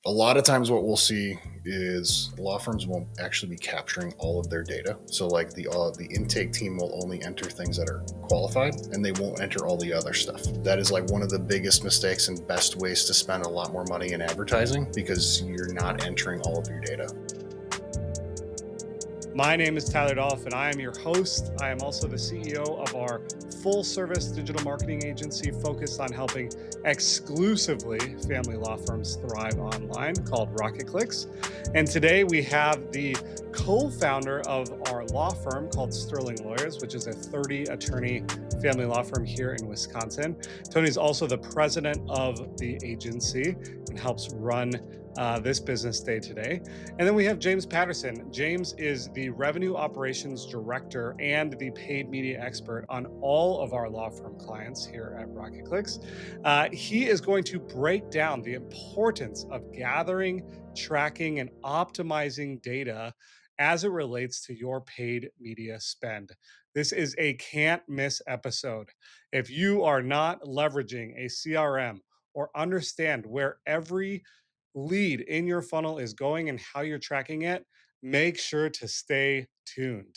A lot of times what we'll see is law firms won't actually be capturing all of their data. So like the intake team will only enter things that are qualified, and they won't enter all the other stuff. That is like one of the biggest mistakes and best ways to spend a lot more money in advertising, because you're not entering all of your data. My name is Tyler Dolph, and I am your host. I am also the CEO of our full-service digital marketing agency focused on helping exclusively family law firms thrive online, called Rocket Clicks. And today we have the co-founder of our law firm called Sterling Lawyers, which is a 30-attorney family law firm here in Wisconsin. Tony is also the president of the agency and helps run this business day to day. And then we have James Patterson. James is the revenue operations director and the paid media expert on all of our law firm clients here at Rocket Clicks. He is going to break down the importance of gathering, tracking, and optimizing data as it relates to your paid media spend. This is a can't miss episode. If you are not leveraging a CRM or understand where every lead in your funnel is going and how you're tracking it, make sure to stay tuned.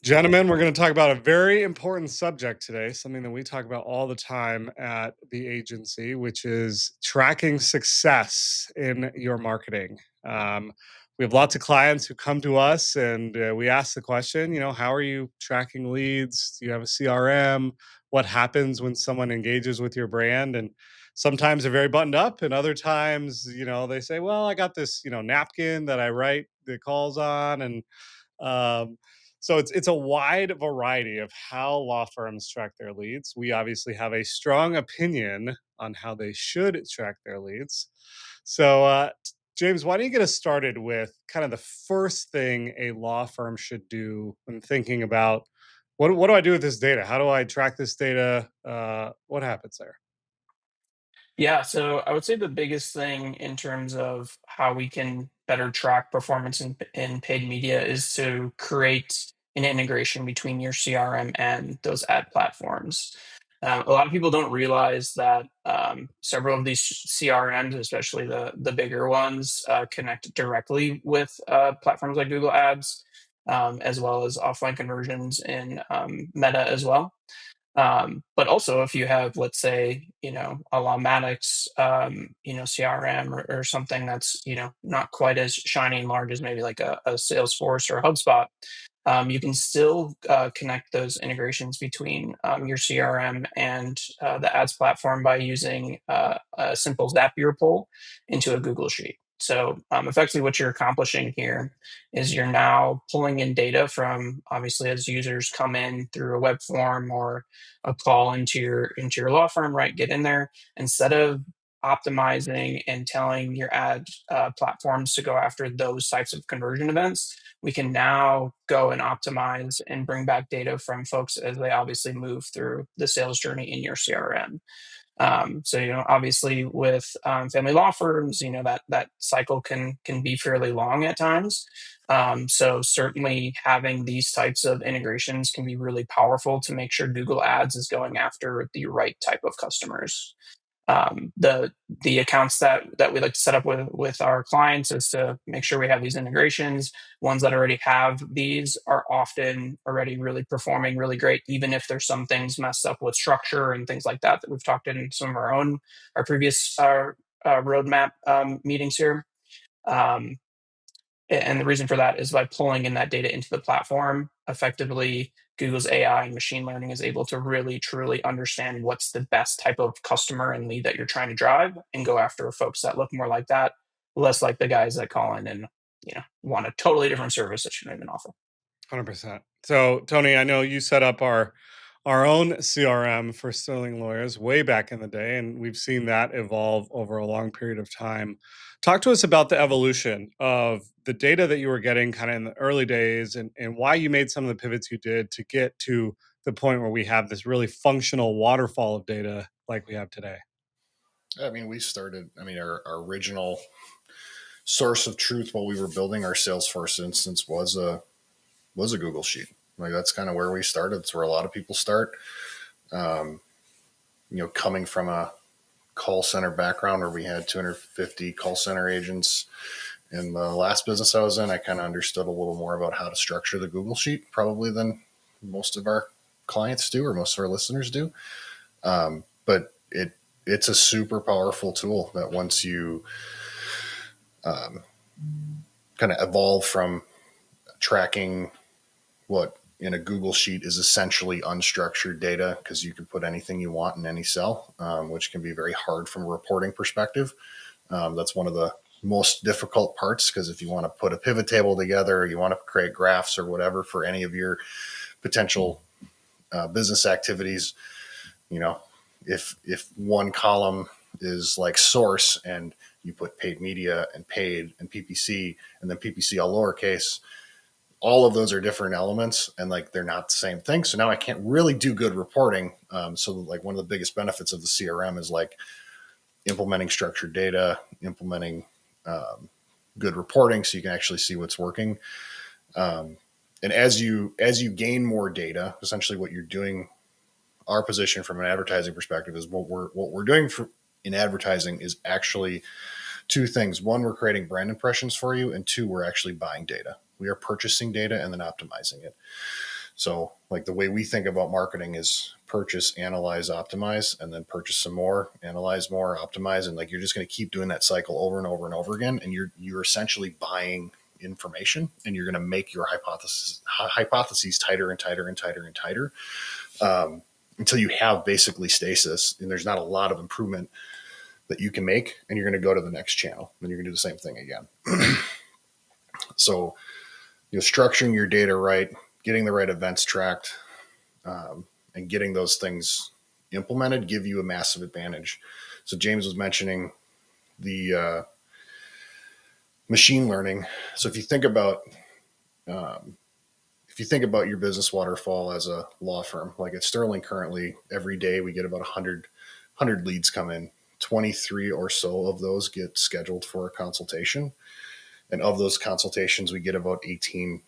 Gentlemen, we're going to talk about a very important subject today, something that we talk about all the time at the agency, which is tracking success in your marketing. We have lots of clients who come to us and we ask the question, how are you tracking leads? Do you have a CRM? What happens when someone engages with your brand? And sometimes they're very buttoned up, and other times, they say, well, I got this, napkin that I write the calls on. And um, so it's a wide variety of how law firms track their leads. We obviously have a strong opinion on how they should track their leads. So, James, why don't you get us started with kind of the first thing a law firm should do when thinking about what do I do with this data? How do I track this data? What happens there? Yeah, so I would say the biggest thing in terms of how we can better track performance in paid media is to create an integration between your CRM and those ad platforms. A lot of people don't realize that several of these CRMs, especially the bigger ones, connect directly with platforms like Google Ads, as well as offline conversions in Meta as well. But also, if you have, let's say, a Lawmatics, CRM or something that's, not quite as shiny and large as maybe like a Salesforce or a HubSpot, you can still connect those integrations between your CRM and the ads platform by using a simple Zapier pull into a Google Sheet. So effectively, what you're accomplishing here is you're now pulling in data from, obviously, as users come in through a web form or a call into your law firm, right? Get in there. Instead of optimizing and telling your ad platforms to go after those types of conversion events, we can now go and optimize and bring back data from folks as they obviously move through the sales journey in your CRM. So obviously with family law firms, that cycle can be fairly long at times. So certainly having these types of integrations can be really powerful to make sure Google Ads is going after the right type of customers. The accounts that we like to set up with our clients is to make sure we have these integrations. Ones that already have these are often already really performing really great, even if there's some things messed up with structure and things like that we've talked in some of our previous roadmap meetings here. Um, and the reason for that is by pulling in that data into the platform, effectively, Google's AI and machine learning is able to really truly understand what's the best type of customer and lead that you're trying to drive and go after folks that look more like that, less like the guys that call in and want a totally different service that you don't even offer. 100%. So, Tony, I know you set up our own CRM for Sterling Lawyers way back in the day, and we've seen that evolve over a long period of time. Talk to us about the evolution of the data that you were getting kind of in the early days, and why you made some of the pivots you did to get to the point where we have this really functional waterfall of data like we have today. I mean, our original source of truth while we were building our Salesforce instance was a Google Sheet. Like that's kind of where we started. It's where a lot of people start. Coming from a call center background where we had 250 call center agents. In the last business I was in, I kind of understood a little more about how to structure the Google Sheet probably than most of our clients do or most of our listeners do. But it's a super powerful tool that once you kind of evolve from tracking what in a Google Sheet is essentially unstructured data because you can put anything you want in any cell, which can be very hard from a reporting perspective. That's one of the most difficult parts because if you want to put a pivot table together, or you want to create graphs or whatever for any of your potential business activities, you know, if one column is like source and you put paid media and paid and PPC and then PPC all lowercase, all of those are different elements and like they're not the same thing. So now I can't really do good reporting. So like one of the biggest benefits of the CRM is like implementing structured data, implementing good reporting so you can actually see what's working. And as you gain more data, essentially what you're doing, our position from an advertising perspective is what we're doing in advertising is actually two things. One, we're creating brand impressions for you, and two, we're actually buying data. We are purchasing data and then optimizing it. So like the way we think about marketing is purchase, analyze, optimize, and then purchase some more, analyze more, optimize. And like, you're just going to keep doing that cycle over and over and over again. And you're essentially buying information and you're going to make your hypotheses tighter and tighter and tighter and tighter until you have basically stasis and there's not a lot of improvement that you can make. And you're going to go to the next channel and you're going to do the same thing again. So, structuring your data right, getting the right events tracked, and getting those things implemented give you a massive advantage. So James was mentioning the machine learning. So if you think about your business waterfall as a law firm, like at Sterling currently, every day we get about 100 leads come in. 23 or so of those get scheduled for a consultation. And of those consultations, we get about 18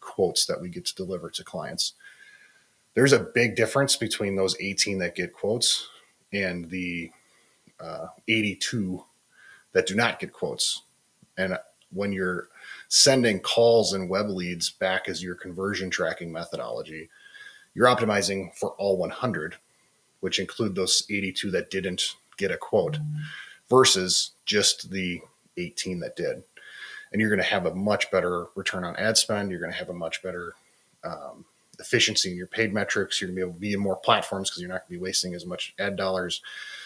quotes that we get to deliver to clients. There's a big difference between those 18 that get quotes and the 82 that do not get quotes. And when you're sending calls and web leads back as your conversion tracking methodology, you're optimizing for all 100, which include those 82 that didn't get a quote versus just the 18 that did. And you're going to have a much better return on ad spend. You're going to have a much better efficiency in your paid metrics. You're going to be able to be in more platforms because you're not going to be wasting as much ad dollars.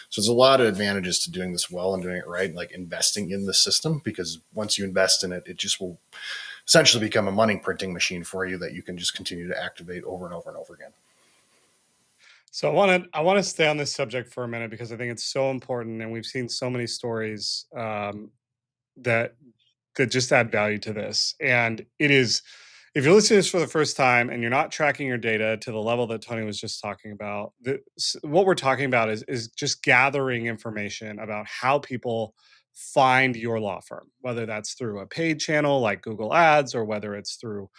So there's a lot of advantages to doing this well and doing it right, like investing in the system, because once you invest in it, it just will essentially become a money printing machine for you that you can just continue to activate over and over and over again. So I want to stay on this subject for a minute because I think it's so important, and we've seen so many stories that just add value to this. And it is, if you're listening to this for the first time and you're not tracking your data to the level that Tony was just talking about, what we're talking about is just gathering information about how people find your law firm, whether that's through a paid channel like Google Ads, or whether it's through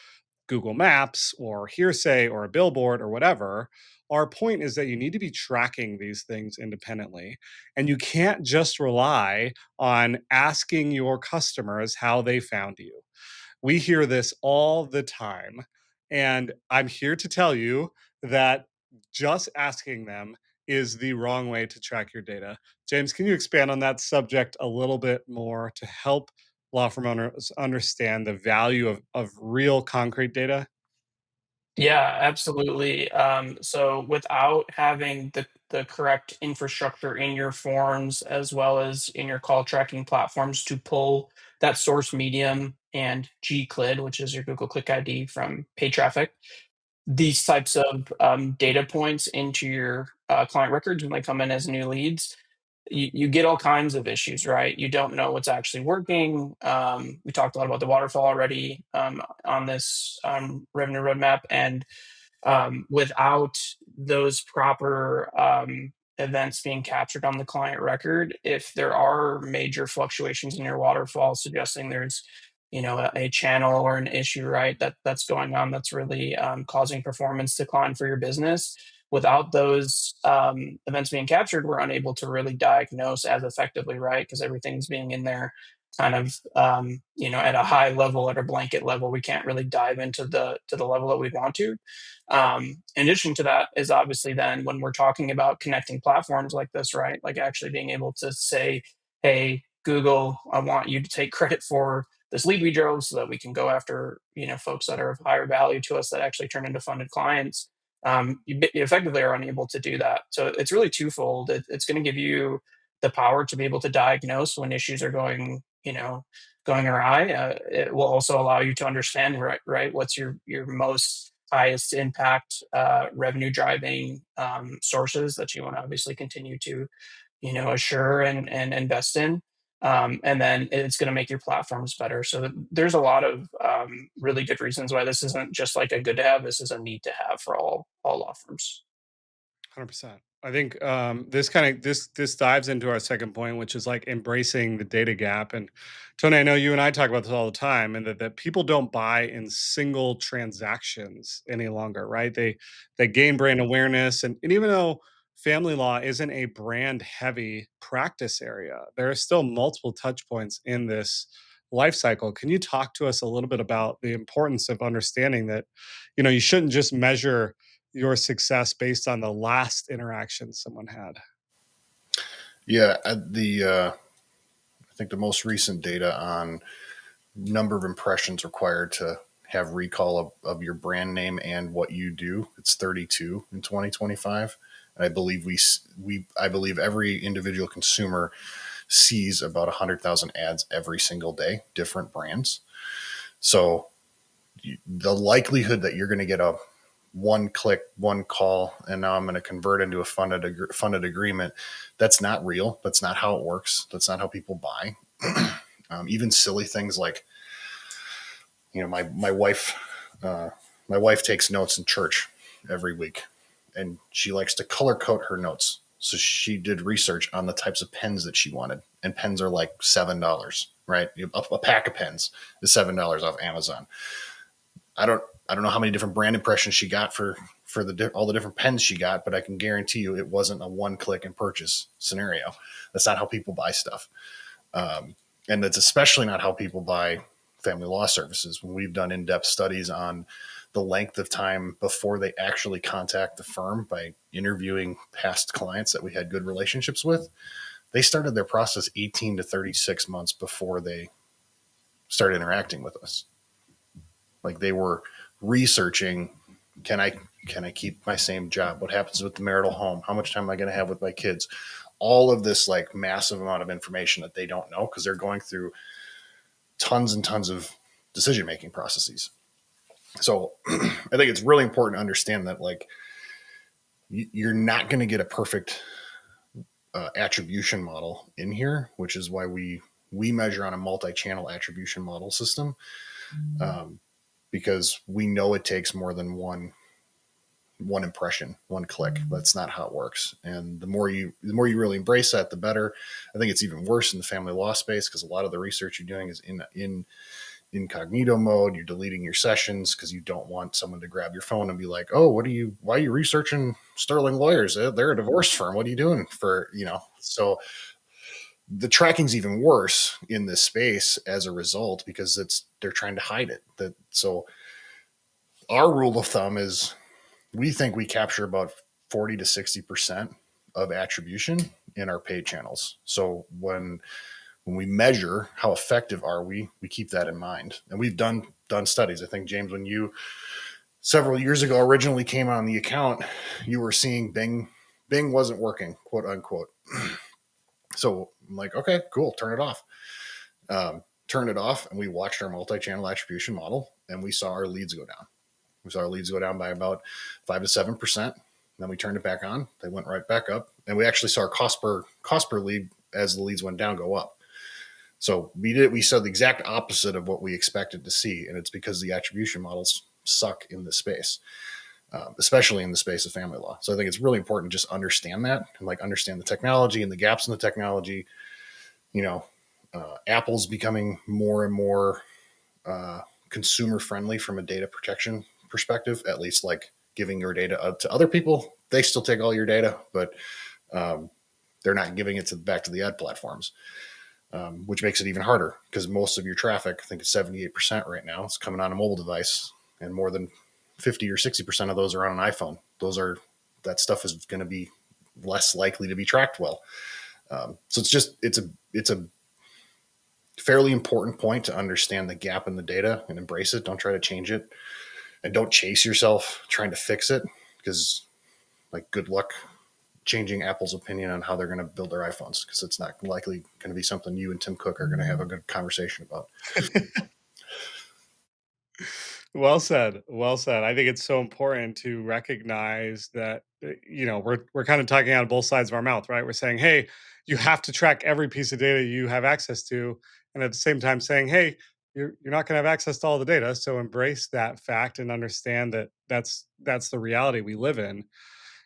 Google Maps or hearsay or a billboard or whatever. Our point is that you need to be tracking these things independently. And you can't just rely on asking your customers how they found you. We hear this all the time. And I'm here to tell you that just asking them is the wrong way to track your data. James, can you expand on that subject a little bit more to help law firm owners understand the value of real concrete data? Yeah, absolutely. So without having the correct infrastructure in your forms as well as in your call tracking platforms to pull that source medium and GCLID, which is your Google Click ID from paid traffic, these types of data points into your client records when they come in as new leads, you get all kinds of issues, right? You don't know what's actually working. We talked a lot about the waterfall already on this revenue roadmap, and without those proper events being captured on the client record, if there are major fluctuations in your waterfall suggesting there's a channel or an issue, right, that's going on that's really causing performance decline for your business, without those events being captured, we're unable to really diagnose as effectively, right? Because everything's being in there kind of at a high level, at a blanket level. We can't really dive into the level that we want to. In addition to that is obviously then when we're talking about connecting platforms like this, right? Like actually being able to say, hey, Google, I want you to take credit for this lead we drove so that we can go after, folks that are of higher value to us that actually turn into funded clients. You effectively are unable to do that. So it's really twofold. It's going to give you the power to be able to diagnose when issues are going awry. It will also allow you to understand, right, what's your most highest impact revenue driving sources that you want to obviously continue to assure and invest in. And then it's going to make your platforms better. So there's a lot of really good reasons why this isn't just like a good to have. This is a need to have for all law firms. 100%. I think this dives into our second point, which is like embracing the data gap. And Tony, I know you and I talk about this all the time, and that people don't buy in single transactions any longer, right? They gain brand awareness, and even though family law isn't a brand heavy practice area, there are still multiple touch points in this life cycle. Can you talk to us a little bit about the importance of understanding that, you shouldn't just measure your success based on the last interaction someone had? Yeah, I think the most recent data on number of impressions required to have recall of your brand name and what you do, it's 32 in 2025. And I believe every individual consumer sees about 100,000 ads every single day, different brands. So the likelihood that you're going to get a one click, one call, and now I'm going to convert into a funded agreement. That's not real. That's not how it works. That's not how people buy. Even silly things like, my wife, my wife takes notes in church every week, and she likes to color code her notes. So she did research on the types of pens that she wanted, and pens are like $7, right? A pack of pens is $7 off Amazon. I don't know how many different brand impressions she got for all the different pens she got, but I can guarantee you it wasn't a one click and purchase scenario. That's not how people buy stuff. And that's especially not how people buy family law services. When we've done in-depth studies on the length of time before they actually contact the firm by interviewing past clients that we had good relationships with, they started their process 18 to 36 months before they started interacting with us. Like they were researching, can I keep my same job? What happens with the marital home? How much time am I going to have with my kids? All of this like massive amount of information that they don't know because they're going through tons and tons of decision-making processes. So I think it's really important to understand that like you're not going to get a perfect attribution model in here, which is why we measure on a multi-channel attribution model system. Because we know it takes more than one impression, one click. That's not how it works. And the more you really embrace that, the better. I think it's even worse in the family law space because a lot of the research you're doing is in incognito mode. You're deleting your sessions because you don't want someone to grab your phone and be like, "Oh, why are you researching Sterling Lawyers? They're a divorce firm. What are you doing for?" So the tracking's even worse in this space as a result because they're trying to hide it. So our rule of thumb is we think we capture about 40 to 60% of attribution in our paid channels. So when we measure how effective are we keep that in mind. And we've done studies. I think, James, when you several years ago originally came on the account, you were seeing Bing wasn't working, quote unquote. So I'm like, okay, cool, turn it off. Turn it off, and we watched our multi-channel attribution model, and we saw our leads go down. We saw our leads go down by about 5 to 7%. Then we turned it back on. They went right back up, and we actually saw our cost per lead as the leads went down go up. So we saw the exact opposite of what we expected to see, and it's because the attribution models suck in this space, especially in the space of family law. So I think it's really important to just understand that and like understand the technology and the gaps in the technology. Apple's becoming more and more consumer friendly from a data protection perspective, at least like giving your data up to other people they still take all your data, but um, they're not giving it back to the ad platforms, which makes it even harder because most of your traffic, I think it's 78% right now, is coming on a mobile device, and more than 50 or 60% of those are on an iPhone. That stuff is going to be less likely to be tracked well. So it's a fairly important point to understand the gap in the data and embrace it. Don't try to change it, and don't chase yourself trying to fix it, because like good luck changing Apple's opinion on how they're going to build their iPhones, because it's not likely going to be something you and Tim Cook are going to have a good conversation about. Well said. Well said. I think it's so important to recognize that we're kind of talking out of both sides of our mouth, right? We're saying, "Hey, you have to track every piece of data you have access to," and at the same time saying, "Hey, you're not going to have access to all the data, so embrace that fact and understand that that's the reality we live in."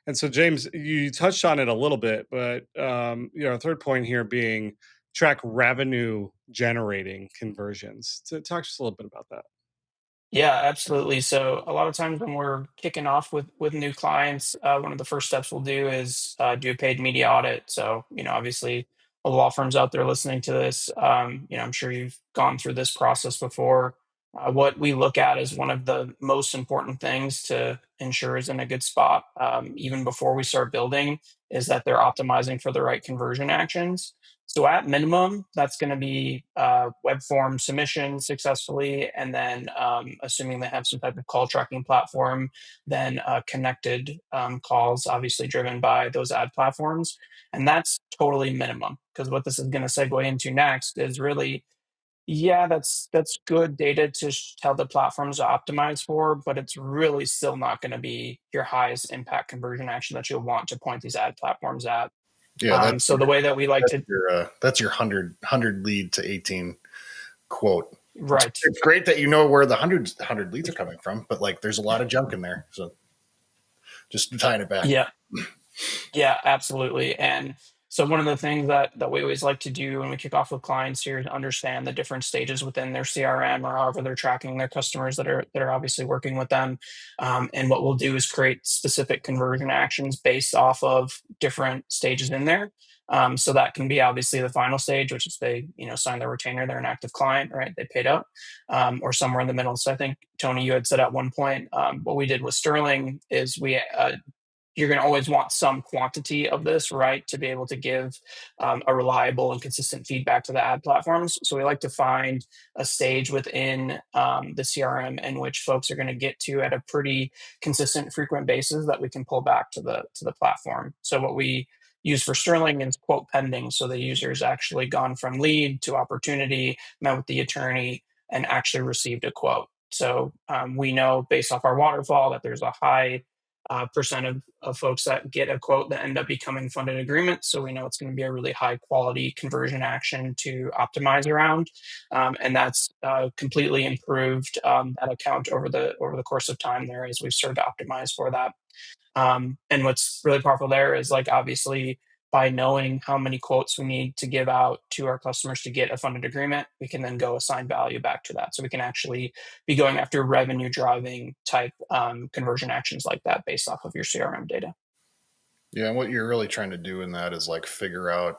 And so, James, you touched on it a little bit, but a third point here being track revenue generating conversions. To talk just a little bit about that. Yeah, absolutely. So a lot of times when we're kicking off with new clients, one of the first steps we'll do is do a paid media audit. So obviously, all the law firms out there listening to this, I'm sure you've gone through this process before. What we look at is one of the most important things to ensure is in a good spot, even before we start building, is that they're optimizing for the right conversion actions. So at minimum, that's going to be web form submission successfully, and then assuming they have some type of call tracking platform, then connected calls, obviously driven by those ad platforms, and that's totally minimum. Because what this is going to segue into next is really, yeah, that's good data to tell the platforms to optimize for, but it's really still not going to be your highest impact conversion action that you'll want to point these ad platforms at. Yeah, So the way that we like to that's your hundred lead to 18 quote. right. It's great that you know where the hundred leads are coming from, but like there's a lot of junk in there. So just tying it back. Yeah. Yeah, absolutely. And so one of the things that we always like to do when we kick off with clients here is understand the different stages within their CRM or however they're tracking their customers that are obviously working with them. And what we'll do is create specific conversion actions based off of different stages in there. So that can be obviously the final stage, which is they sign their retainer, they're an active client, right? They paid up, or somewhere in the middle. So I think Tony, you had said at one point, what we did with Sterling is we you're going to always want some quantity of this, right, to be able to give a reliable and consistent feedback to the ad platforms. So we like to find a stage within the CRM in which folks are going to get to at a pretty consistent, frequent basis that we can pull back to the platform. So what we use for Sterling is quote pending. So the user's actually gone from lead to opportunity, met with the attorney, and actually received a quote. So we know based off our waterfall that there's a high percent of folks that get a quote that end up becoming funded agreements. So we know it's going to be a really high quality conversion action to optimize around, and that's completely improved that account over the course of time there as we've started to optimize for that. And what's really powerful there is like obviously by knowing how many quotes we need to give out to our customers to get a funded agreement, we can then go assign value back to that. So we can actually be going after revenue driving type conversion actions like that based off of your CRM data. Yeah, and what you're really trying to do in that is like figure out,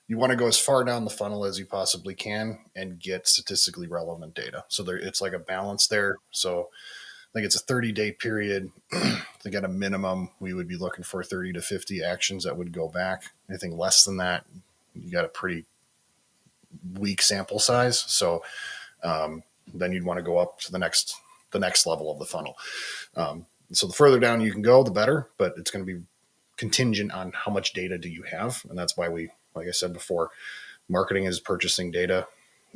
you want to go as far down the funnel as you possibly can and get statistically relevant data. So it's like a balance there. So I think it's a 30-day period. I think at a minimum, we would be looking for 30 to 50 actions that would go back. Anything less than that, you got a pretty weak sample size. So then you'd want to go up to the next level of the funnel. So the further down you can go, the better, but it's going to be contingent on how much data do you have. And that's why like I said before, marketing is purchasing data,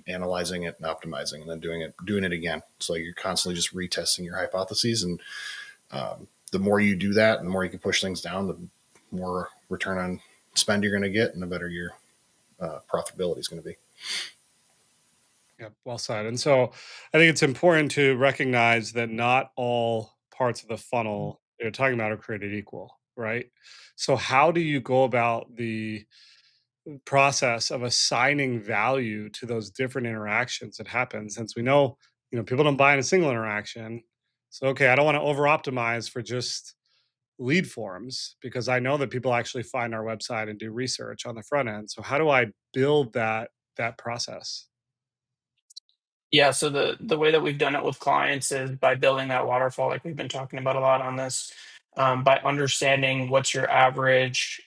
analyzing it and optimizing, and then doing it again. So you're constantly just retesting your hypotheses. And the more you do that and the more you can push things down, the more return on spend you're going to get and the better your profitability is going to be. Yeah, well said. And so I think it's important to recognize that not all parts of the funnel you're talking about are created equal, right? So how do you go about the process of assigning value to those different interactions that happen? Since we know, people don't buy in a single interaction. So okay, I don't want to over optimize for just lead forms because I know that people actually find our website and do research on the front end. So how do I build that process? Yeah, so the way that we've done it with clients is by building that waterfall, like we've been talking about a lot on this, by understanding what's your average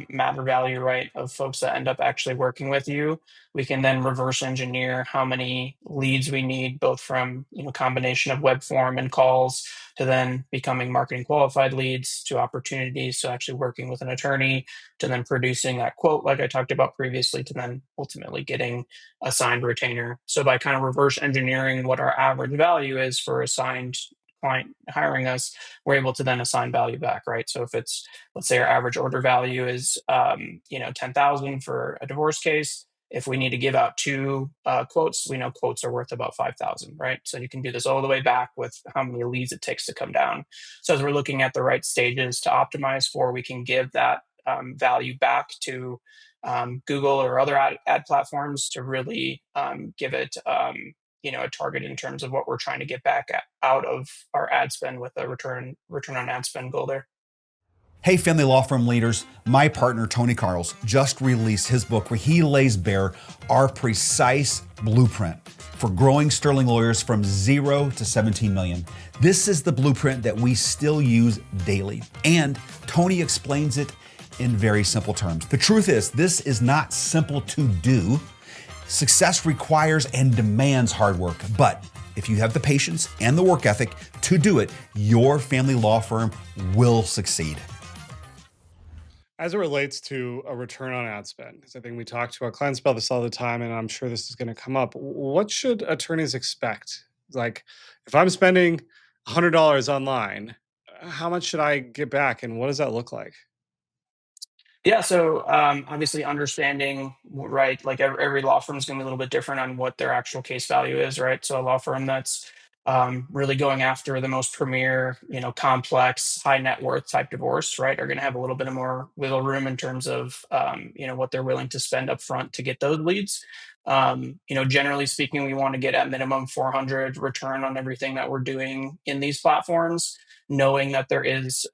matter value, right, of folks that end up actually working with you. We can then reverse engineer how many leads we need, both from combination of web form and calls to then becoming marketing qualified leads to opportunities to actually working with an attorney to then producing that quote, like I talked about previously, to then ultimately getting assigned retainer. So by kind of reverse engineering what our average value is for a signed client hiring us, we're able to then assign value back, right? So if it's, let's say our average order value is 10,000 for a divorce case. If we need to give out two quotes, we know quotes are worth about 5,000, right? So you can do this all the way back with how many leads it takes to come down. So as we're looking at the right stages to optimize for, we can give that value back to Google or other ad platforms to really give it a target in terms of what we're trying to get back out of our ad spend with a return on ad spend goal there. Hey, family law firm leaders, my partner Tony Carls just released his book where he lays bare our precise blueprint for growing sterling lawyers from 0 to 17 million. This is the blueprint that we still use daily, and Tony explains it in very simple terms. The truth is, this is not simple to do. Success requires and demands hard work, but if you have the patience and the work ethic to do it, your family law firm will succeed. As it relates to a return on ad spend, because I think we talk to our clients about this all the time, and I'm sure this is going to come up. What should attorneys expect? Like, if I'm spending $100 online, how much should I get back, and what does that look like? Yeah, so obviously understanding, right, like every law firm is going to be a little bit different on what their actual case value is, right? So a law firm that's really going after the most premier, complex, high net worth type divorce, right, are going to have a little bit of more wiggle room in terms of, what they're willing to spend up front to get those leads. Generally speaking, we want to get at minimum 400 return on everything that we're doing in these platforms, knowing that there is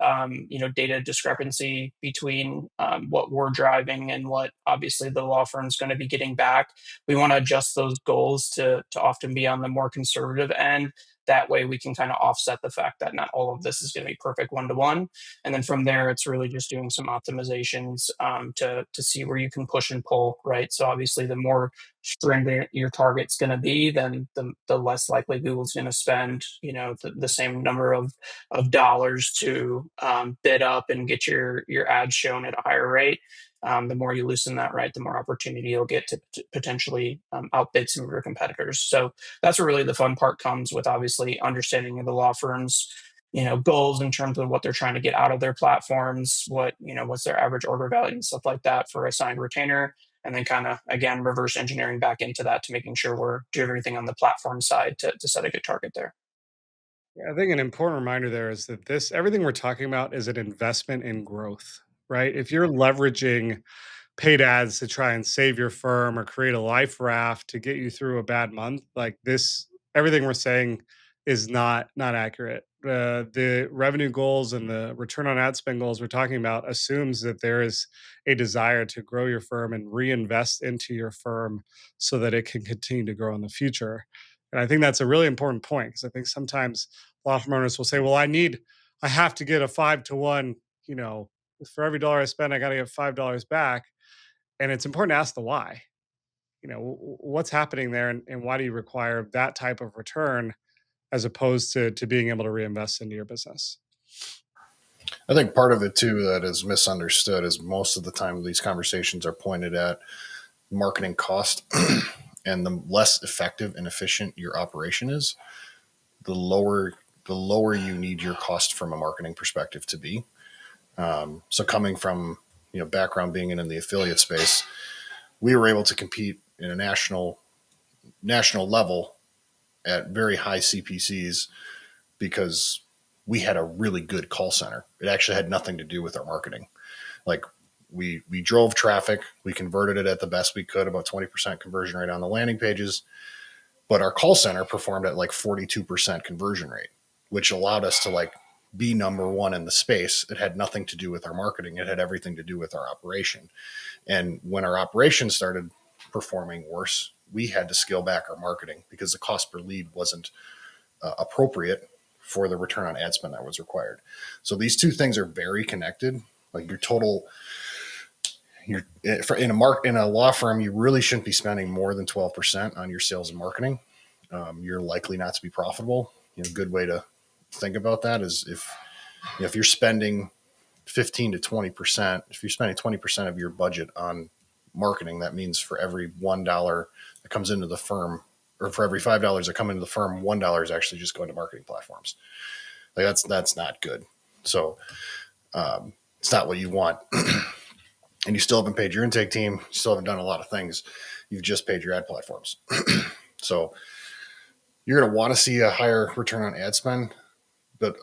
data discrepancy between what we're driving and what obviously the law firm is going to be getting back. We want to adjust those goals to often be on the more conservative end. That way we can kind of offset the fact that not all of this is going to be perfect one to one. And then from there, it's really just doing some optimizations to see where you can push and pull, right? So obviously the more stringent your target's going to be, then the less likely Google's going to spend, the same number of dollars to bid up and get your ads shown at a higher rate. The more you loosen that, right, the more opportunity you'll get to potentially outbid some of your competitors. So that's where really the fun part comes with obviously understanding of the law firms, goals in terms of what they're trying to get out of their platforms, what's their average order value and stuff like that for a signed retainer. And then kind of, again, reverse engineering back into that to making sure we're doing everything on the platform side to set a good target there. Yeah, I think an important reminder there is that everything we're talking about is an investment in growth, right? If you're leveraging paid ads to try and save your firm or create a life raft to get you through a bad month, like this, everything we're saying is not accurate. The revenue goals and the return on ad spend goals we're talking about assumes that there is a desire to grow your firm and reinvest into your firm so that it can continue to grow in the future. And I think that's a really important point because I think sometimes law firm owners will say, "Well, I have to get a 5 to 1. You know, for every dollar I spend, I got to get $5 back." And it's important to ask the why. What's happening there, and why do you require that type of return as opposed to being able to reinvest into your business? I think part of it too that is misunderstood is most of the time these conversations are pointed at marketing cost, and the less effective and efficient your operation is, the lower you need your cost from a marketing perspective to be. So coming from background being in the affiliate space, we were able to compete in a national level at very high CPCs because we had a really good call center. It actually had nothing to do with our marketing. Like we drove traffic, we converted it at the best we could, about 20% conversion rate on the landing pages, but our call center performed at like 42% conversion rate, which allowed us to like be number one in the space. It had nothing to do with our marketing. It had everything to do with our operation. And when our operation started performing worse, we had to scale back our marketing because the cost per lead wasn't appropriate for the return on ad spend that was required. So these two things are very connected. Like your total, in a law firm, you really shouldn't be spending more than 12% on your sales and marketing. You're likely not to be profitable. A good way to think about that is if you're spending 15 to 20%, if you're spending 20% of your budget on marketing, that means for every $1 that comes into the firm, or for every $5 that come into the firm, $1 is actually just going to marketing platforms. Like that's not good. So it's not what you want. And you still haven't paid your intake team. You still haven't done a lot of things. You've just paid your ad platforms. So you're going to want to see a higher return on ad spend, but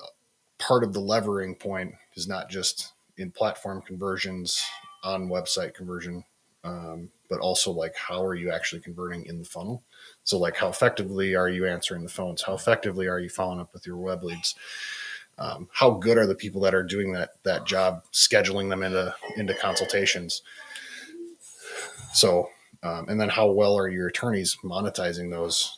part of the levering point is not just in platform conversions, on website conversion, but also like how are you actually converting in the funnel? So like how effectively are you answering the phones? How effectively are you following up with your web leads? How good are the people that are doing that job, scheduling them into consultations? So, and then how well are your attorneys monetizing those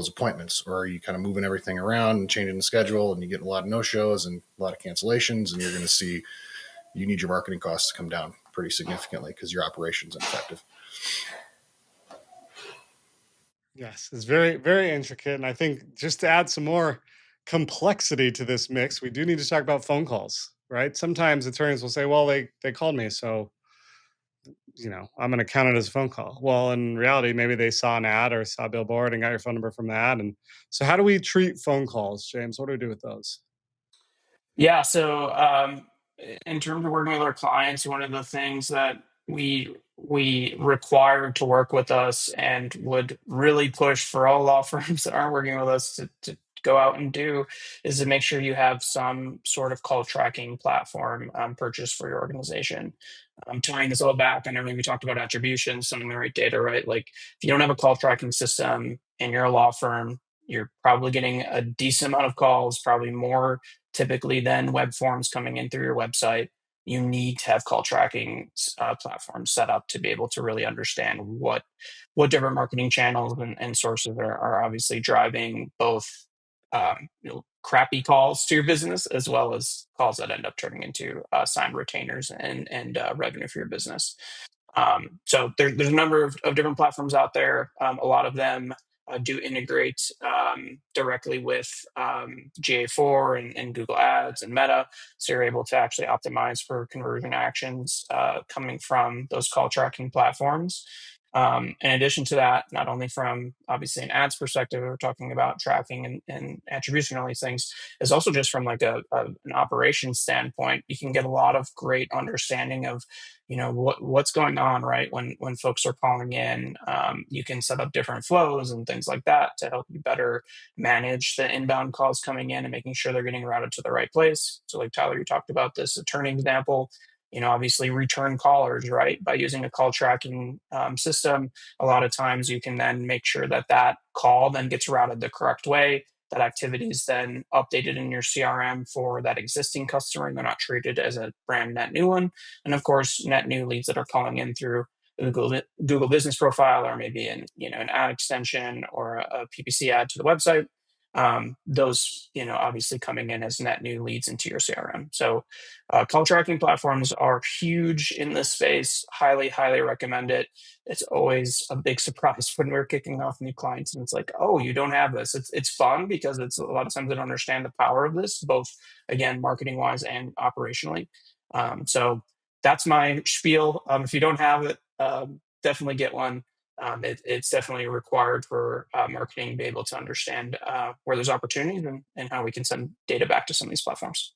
appointments, or are you kind of moving everything around and changing the schedule, and you get a lot of no-shows and a lot of cancellations, and you're going to see you need your marketing costs to come down pretty significantly because your operation's ineffective. Yes, it's very, very intricate. And I think just to add some more complexity to this mix, we do need to talk about phone calls, right? Sometimes attorneys will say, well, they called me, so I'm going to count it as a phone call. Well, in reality, maybe they saw an ad or saw a billboard and got your phone number from that. And so how do we treat phone calls, James? What do we do with those? Yeah. So, in terms of working with our clients, one of the things that we require to work with us and would really push for all law firms that aren't working with us to go out and do is to make sure you have some sort of call tracking platform purchased for your organization. Tying this all back, I know we talked about attribution, sending the right data, right? Like if you don't have a call tracking system and you're a law firm, you're probably getting a decent amount of calls, probably more typically than web forms coming in through your website. You need to have call tracking platforms set up to be able to really understand what different marketing channels and sources are obviously driving both crappy calls to your business as well as calls that end up turning into signed retainers and revenue for your business. So there's a number of different platforms out there. A lot of them do integrate directly with GA4 and Google Ads and Meta. So you're able to actually optimize for conversion actions coming from those call tracking platforms. In addition to that, not only from obviously an ads perspective, we're talking about tracking and attribution, all these things, is also just from like an operations standpoint. You can get a lot of great understanding of what's going on, right? When folks are calling in, you can set up different flows and things like that to help you better manage the inbound calls coming in and making sure they're getting routed to the right place. So like Tyler, you talked about this attorney example, obviously return callers, right? By using a call tracking system, a lot of times you can then make sure that call then gets routed the correct way. That activity is then updated in your CRM for that existing customer, and they're not treated as a brand net new one. And of course, net new leads that are calling in through Google Business Profile, or maybe an ad extension or a PPC ad to the website. Those obviously coming in as net new leads into your CRM. So call tracking platforms are huge in this space. Highly recommend it. It's always a big surprise when we're kicking off new clients and it's like, oh, you don't have this. It's fun because it's a lot of times they don't understand the power of this, both again marketing wise and operationally. So that's my spiel. If you don't have it, definitely get one. It's definitely required for marketing to be able to understand where there's opportunities and how we can send data back to some of these platforms.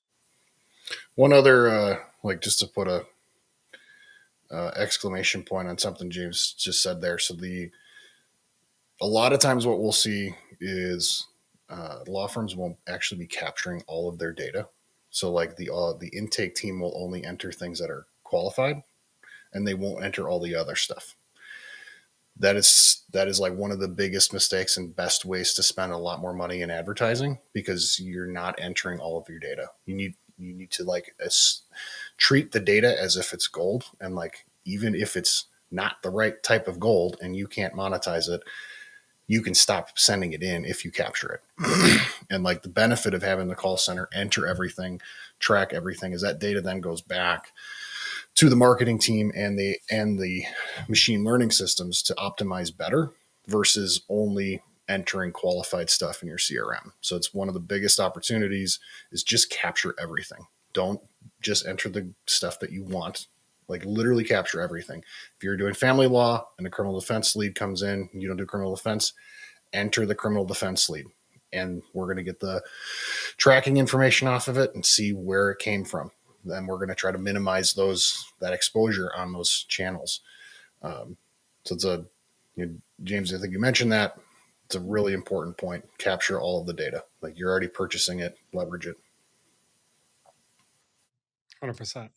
One other, just to put a exclamation point on something James just said there. So a lot of times what we'll see is law firms won't actually be capturing all of their data. So like the intake team will only enter things that are qualified, and they won't enter all the other stuff. that is like one of the biggest mistakes and best ways to spend a lot more money in advertising, because you're not entering all of your data. You need to like treat the data as if it's gold, and like even if it's not the right type of gold and you can't monetize it, you can stop sending it in if you capture it. And like the benefit of having the call center enter everything, track everything, is that data then goes back to the marketing team and the machine learning systems to optimize better, versus only entering qualified stuff in your CRM. So it's one of the biggest opportunities, is just capture everything. Don't just enter the stuff that you want. Like literally capture everything. If you're doing family law and a criminal defense lead comes in, you don't do criminal defense, enter the criminal defense lead. And we're going to get the tracking information off of it and see where it came from. Then we're going to try to minimize that exposure on those channels. So it's James, I think you mentioned that. It's a really important point. Capture all of the data. Like you're already purchasing it, leverage it. 100%.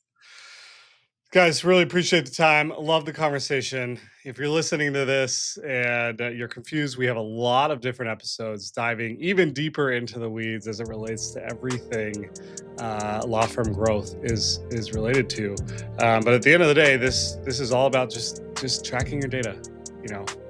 Guys, really appreciate the time. Love the conversation. If you're listening to this and you're confused, we have a lot of different episodes diving even deeper into the weeds as it relates to everything law firm growth is related to. But at the end of the day, this is all about just tracking your data.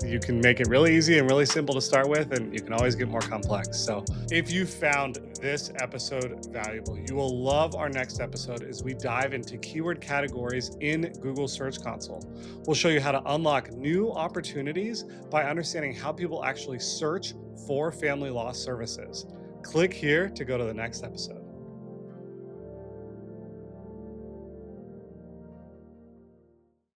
You can make it really easy and really simple to start with, and you can always get more complex. So if you found this episode valuable, you will love our next episode as we dive into keyword categories in Google Search Console. We'll show you how to unlock new opportunities by understanding how people actually search for family law services. Click here to go to the next episode.